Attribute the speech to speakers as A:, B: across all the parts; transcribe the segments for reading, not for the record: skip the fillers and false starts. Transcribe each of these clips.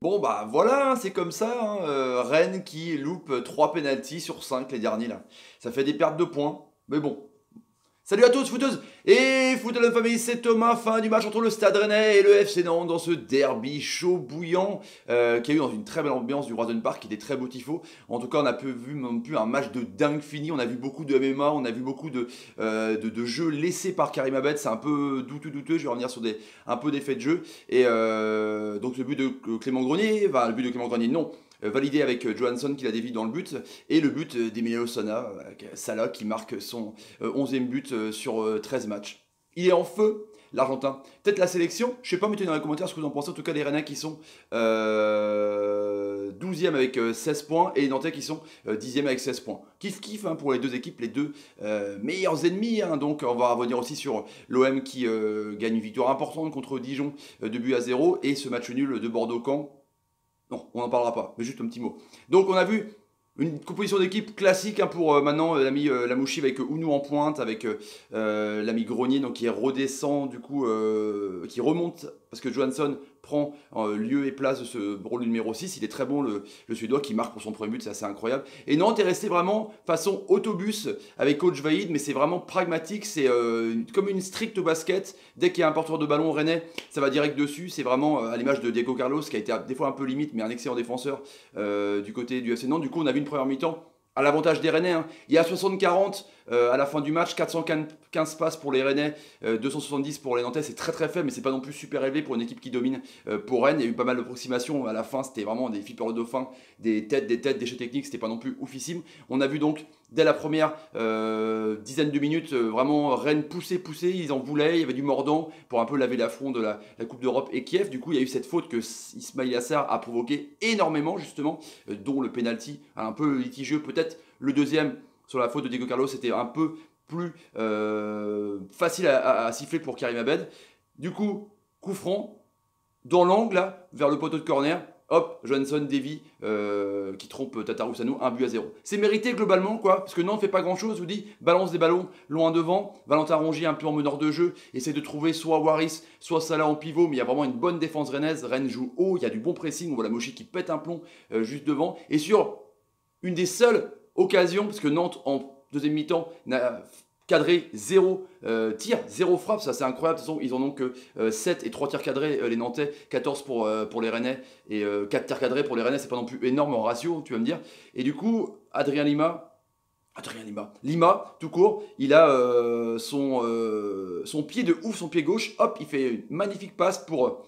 A: Bon bah voilà, hein, c'est comme ça, hein, Rennes qui loupe 3 pénaltys sur 5 les derniers là. Ça fait des pertes de points, mais bon. Salut à tous footeuses et foot de la famille, c'est Thomas, fin du match entre le Stade Rennais et le FC Nantes dans ce derby chaud bouillant qui a eu dans une très belle ambiance du Roison Park, qui était très beau tifo. En tout cas, on a peu vu non plus un match de dingue fini, on a vu beaucoup de MMA, on a vu beaucoup de jeux laissés par Karim Abed, c'est un peu douteux, je vais revenir sur un peu d'effets de jeu. Et donc le but de Clément Grenier, enfin le but de Clément Grenier non, validé avec Johansson qui l'a dévié dans le but, et le but d'Emilio Salah qui marque son 11e but sur 13 matchs. Il est en feu, l'Argentin. Peut-être la sélection, je sais pas, mettez dans les commentaires ce que vous en pensez. En tout cas, les Rennais qui sont 12e avec 16 points et les Nantais qui sont 10e avec 16 points. Kiff hein, pour les deux équipes, les deux meilleurs ennemis. Hein. Donc on va revenir aussi sur l'OM qui gagne une victoire importante contre Dijon, 2-0, et ce match nul de Bordeaux-Caen. Non, on n'en parlera pas, mais juste un petit mot. Donc on a vu une composition d'équipe classique hein, pour maintenant l'ami Lamouchi avec Ounou en pointe, avec l'ami Grenier donc, qui redescend du coup, qui remonte parce que Johansson prend lieu et place de ce rôle numéro 6. Il est très bon le Suédois qui marque pour son premier but, c'est assez incroyable. Et Nantes est resté vraiment façon autobus avec coach Vaïd, mais c'est vraiment pragmatique, c'est comme une stricte basket. Dès qu'il y a un porteur de ballon rennais, ça va direct dessus. C'est vraiment à l'image de Diego Carlos qui a été des fois un peu limite, mais un excellent défenseur du côté du FC Nantes. Du coup, on a vu une première mi-temps à l'avantage des Rennais. Hein. Il y a 60-40 à la fin du match, 415 passes pour les Rennais, 270 pour les Nantais. C'est très très faible, mais c'est pas non plus super élevé pour une équipe qui domine pour Rennes. Il y a eu pas mal d'approximations à la fin, c'était vraiment des flippers de dauphin, des têtes, des jeux techniques, c'était pas non plus oufissime. On a vu donc dès la première dizaine de minutes vraiment Rennes pousser, ils en voulaient, il y avait du mordant pour un peu laver l'affront de la Coupe d'Europe et Kiev. Du coup, il y a eu cette faute que Ismail Assar a provoqué énormément justement, dont le penalty un peu litigieux, peut-être le deuxième sur la faute de Diego Carlos c'était un peu plus facile à siffler pour Karim Abed. Du coup, coup franc, dans l'angle, là, vers le poteau de corner, hop, Johansson dévie, qui trompe Tatarusanu, 1-0. C'est mérité globalement, quoi, parce que Nantes fait pas grand chose, je vous dis, balance des ballons loin devant, Valentin Rongier un peu en meneur de jeu, essaie de trouver soit Waris, soit Salah en pivot, mais il y a vraiment une bonne défense rennaise, Rennes joue haut, il y a du bon pressing, on voit la Mochi qui pète un plomb juste devant, et sur une des seules occasions, parce que Nantes en deuxième mi-temps n'a cadré 0 tir, 0 frappe, ça c'est incroyable. De toute façon, ils en ont que 7 et 3 tirs cadrés, les Nantais, 14 pour les Rennais et 4 tirs cadrés pour les Rennais, c'est pas non plus énorme en ratio, tu vas me dire. Et du coup, Lima, tout court, il a son pied de ouf, son pied gauche, hop, il fait une magnifique passe pour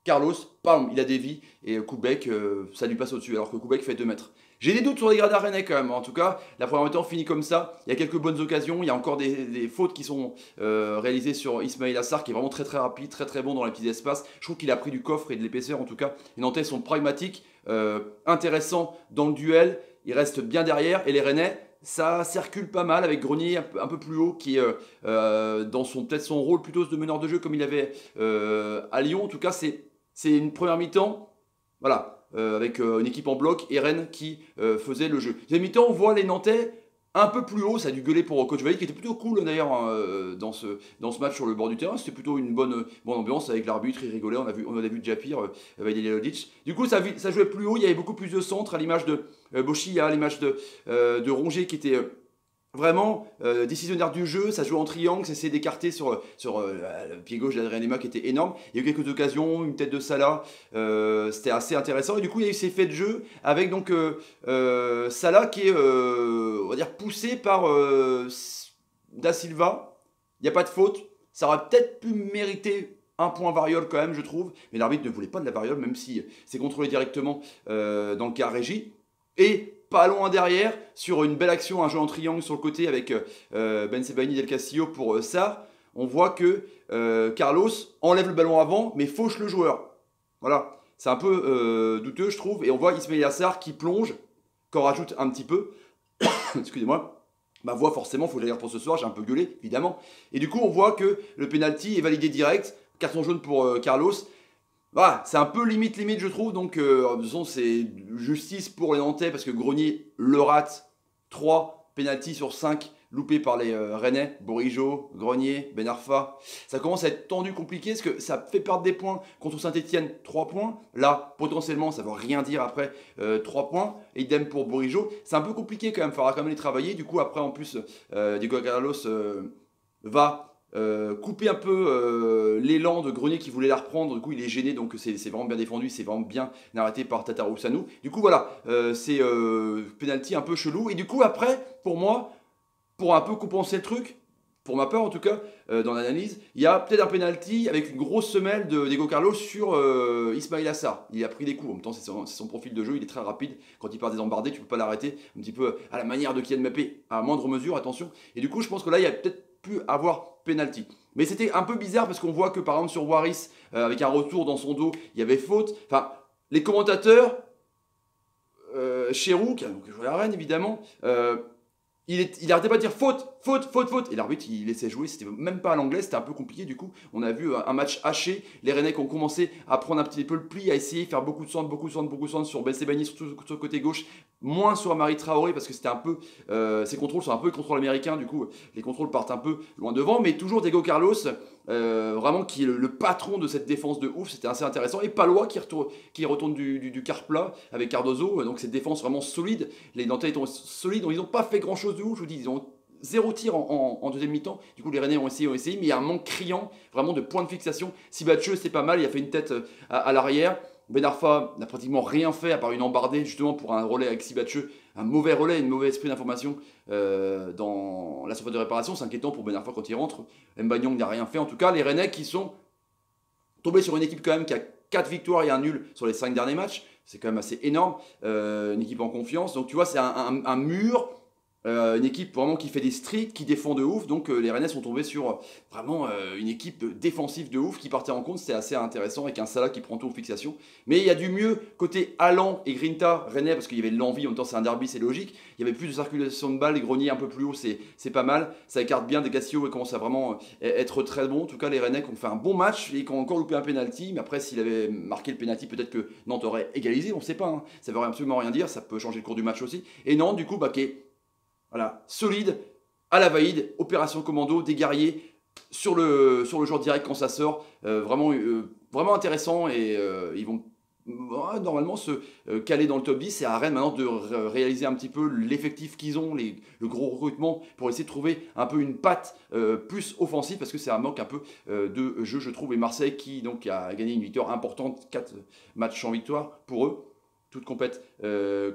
A: Carlos, pam, il a dévié et Koubek, ça lui passe au-dessus alors que Koubek fait 2 mètres. J'ai des doutes sur les gradins rennais quand même. En tout cas, la première mi-temps finit comme ça. Il y a quelques bonnes occasions. Il y a encore des fautes qui sont réalisées sur Ismail Assar, qui est vraiment très très rapide, très très bon dans les petits espaces. Je trouve qu'il a pris du coffre et de l'épaisseur. En tout cas, les Nantais sont pragmatiques, intéressants dans le duel. Ils restent bien derrière. Et les Rennais, ça circule pas mal avec Grenier un peu plus haut, qui est dans peut-être son rôle plutôt de meneur de jeu comme il avait à Lyon. En tout cas, c'est une première mi-temps. Voilà, avec une équipe en bloc et Rennes qui faisait le jeu. Deuxième mi-temps, on voit les Nantais un peu plus haut, ça a dû gueuler pour coach Vaïd qui était plutôt cool d'ailleurs hein, dans ce match sur le bord du terrain. C'était plutôt une bonne ambiance avec l'arbitre, il rigolait, on avait vu déjà pire, Vaïd Lodic. Du coup, ça jouait plus haut, il y avait beaucoup plus de centres à l'image de Bochi, à l'image de Rongier qui était vraiment décisionnaire du jeu, ça joue en triangle, ça essaie d'écarter sur le pied gauche d'Adrien Lima qui était énorme. Il y a eu quelques occasions, une tête de Salah, c'était assez intéressant. Et du coup, il y a eu ces faits de jeu avec donc Salah qui est, on va dire, poussé par Da Silva. Il n'y a pas de faute. Ça aurait peut-être pu mériter un point variole quand même, je trouve. Mais l'arbitre ne voulait pas de la variole, même si c'est contrôlé directement dans le cas régie. Et pas loin derrière, sur une belle action, un jeu en triangle sur le côté avec Ben Sebaini Del Castillo pour Sarr, on voit que Carlos enlève le ballon avant, mais fauche le joueur. Voilà, c'est un peu douteux, je trouve. Et on voit Ismail Assar qui plonge, qu'on rajoute un petit peu. Excusez-moi. Ma voix, forcément, faut que j'aille pour ce soir, j'ai un peu gueulé, évidemment. Et du coup, on voit que le penalty est validé direct. Carton jaune pour Carlos. Voilà, c'est un peu limite, je trouve. Donc, de toute façon, c'est justice pour les Nantais parce que Grenier le rate. 3 pénaltys sur 5 loupés par les Rennais, Bourigeaud, Grenier, Ben Arfa. Ça commence à être tendu, compliqué, parce que ça fait perdre des points contre Saint-Etienne, 3 points. Là, potentiellement, ça ne veut rien dire après 3 poinns. Et idem pour Bourigeaud. C'est un peu compliqué quand même, il faudra quand même les travailler. Du coup, après, en plus, Diego Carlos va couper un peu l'élan de Grenier qui voulait la reprendre. Du coup, il est gêné, donc c'est vraiment bien défendu, c'est vraiment bien arrêté par Tatarou Sanou. Du coup, voilà, c'est penalty un peu chelou. Et du coup, après, pour moi, pour un peu compenser le truc, pour ma part en tout cas, dans l'analyse, il y a peut-être un penalty avec une grosse semelle de Diego Carlos sur Ismail Assar. Il a pris des coups, en même temps c'est son profil de jeu, il est très rapide. Quand il part désembardé, tu ne peux pas l'arrêter. Un petit peu à la manière de Kylian Mbappé, à moindre mesure, attention. Et du coup, je pense que là, il y a peut-être pu avoir penalty. Mais c'était un peu bizarre parce qu'on voit que par exemple sur Waris, avec un retour dans son dos, il y avait faute. Enfin, les commentateurs, Cherou, qui a joué à Rennes évidemment, il arrêtait pas de dire faute, faute, faute, faute. Et l'arbitre, il laissait jouer. C'était même pas à l'anglais, c'était un peu compliqué. Du coup, on a vu un match haché. Les Rennais qui ont commencé à prendre un petit peu le pli, à essayer de faire beaucoup de centres, beaucoup de centres, beaucoup de centres sur Bessebani, surtout sur le côté gauche. Moins sur Amari Traoré parce que c'était un peu. Ses contrôles sont un peu les contrôles américains. Du coup, les contrôles partent un peu loin devant. Mais toujours Diego Carlos, vraiment qui est le patron de cette défense de ouf. C'était assez intéressant. Et Palois qui retourne du quart plat avec Cardozo. Donc cette défense vraiment solide. Les Nantais sont solides. Donc ils n'ont pas fait grand chose de ouf. Je vous dis, ils ont 0 tir en deuxième mi-temps. Du coup, les Rennais ont essayé, mais il y a un manque criant, vraiment de point de fixation. Sibatcheux, c'est pas mal, il a fait une tête à l'arrière. Ben Arfa n'a pratiquement rien fait à part une embardée, justement pour un relais avec Sibatcheux. Un mauvais relais, une mauvaise esprit d'information dans la surface de réparation. C'est inquiétant pour Ben Arfa quand il rentre. Mbanyong n'a rien fait. En tout cas, les Rennais qui sont tombés sur une équipe quand même qui a 4 victoires et un nul sur les 5 derniers matchs. C'est quand même assez énorme. Une équipe en confiance. Donc tu vois, c'est un mur. Une équipe vraiment qui fait des streaks, qui défend de ouf. Donc les Rennais sont tombés sur vraiment une équipe défensive de ouf qui partait en compte. C'était assez intéressant avec un Salah qui prend tout en fixation. Mais il y a du mieux côté Allan et Grinta, Rennais, parce qu'il y avait de l'envie. En même temps, c'est un derby, c'est logique. Il y avait plus de circulation de balles. Les Greniers un peu plus haut, c'est pas mal. Ça écarte bien des Gassio et commence à vraiment être très bon. En tout cas, les Rennais qui ont fait un bon match et qui ont encore loupé un penalty. Mais après, s'il avait marqué le penalty, peut-être que Nantes aurait égalisé. On ne sait pas. Hein. Ça ne veut absolument rien dire. Ça peut changer le cours du match aussi. Et Nantes, du coup, qui est voilà, solide, à la vaïd, opération commando, des guerriers sur le joueur direct quand ça sort. Vraiment intéressant et ils vont normalement se caler dans le top 10. C'est à Rennes maintenant de réaliser un petit peu l'effectif qu'ils ont, le gros recrutement pour essayer de trouver un peu une patte plus offensive parce que c'est un manque un peu de jeu, je trouve. Et Marseille qui donc a gagné une victoire importante, 4 matchs en victoire pour eux. Toutes compètes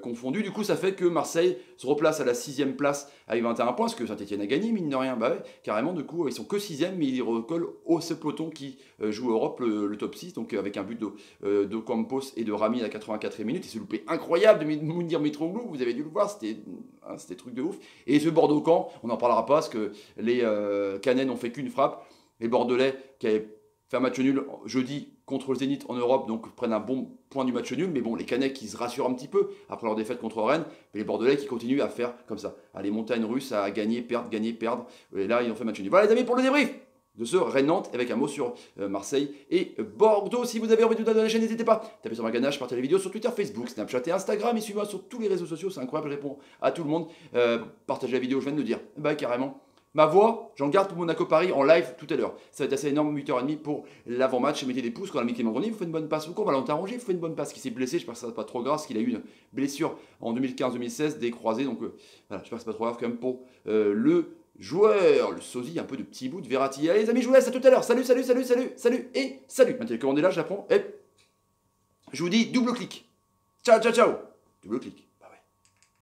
A: confondues. Du coup, ça fait que Marseille se replace à la 6e place avec 21 points, parce que Saint-Etienne a gagné, mine de rien. Bah ouais, carrément, du coup, ils sont que 6e, mais ils recollent au ce peloton qui joue Europe, le top 6, donc avec un but de Campos et de Rami à la 84e minute. Et ce loupé incroyable de Mounir Mitroglou, vous avez dû le voir, c'était truc de ouf. Et ce Bordeaux-Camp, on n'en parlera pas, parce que les Canets n'ont fait qu'une frappe. Les Bordelais, qui avaient fait un match nul jeudi contre le Zénith en Europe, donc prennent un bon point du match nul. Mais bon, les Canets qui se rassurent un petit peu après leur défaite contre Rennes, mais les Bordelais qui continuent à faire comme ça, à les montagnes russes, à gagner, perdre. Et là, ils ont fait match nul. Voilà les amis pour le débrief de ce Rennes-Nantes avec un mot sur Marseille et Bordeaux. Si vous avez envie de vous donner la chaîne, n'hésitez pas. Tapez sur ma ganache, partagez les vidéos sur Twitter, Facebook, Snapchat et Instagram. Et suivez-moi sur tous les réseaux sociaux, c'est incroyable, je réponds à tout le monde. Partagez la vidéo, je viens de le dire. Bah carrément. Ma voix, j'en garde pour Monaco Paris en live tout à l'heure. Ça va être assez énorme, 8h30 pour l'avant-match. Mettez des pouces quand la Mickey Mandroni vous fait une bonne passe. Ou quand Valentin Rongier vous fait une bonne passe. Qui s'est blessé, j'espère que ça ne sera pas trop grave, parce qu'il a eu une blessure en 2015-2016, des croisés. Donc voilà, j'espère que c'est pas trop grave quand même pour le joueur. Le sosie, un peu de petit bout de Verratti. Allez les amis, je vous laisse, à tout à l'heure. Salut et salut. Maintenant, le commandé là, je la prends. Et je vous dis double clic. Ciao. Double clic.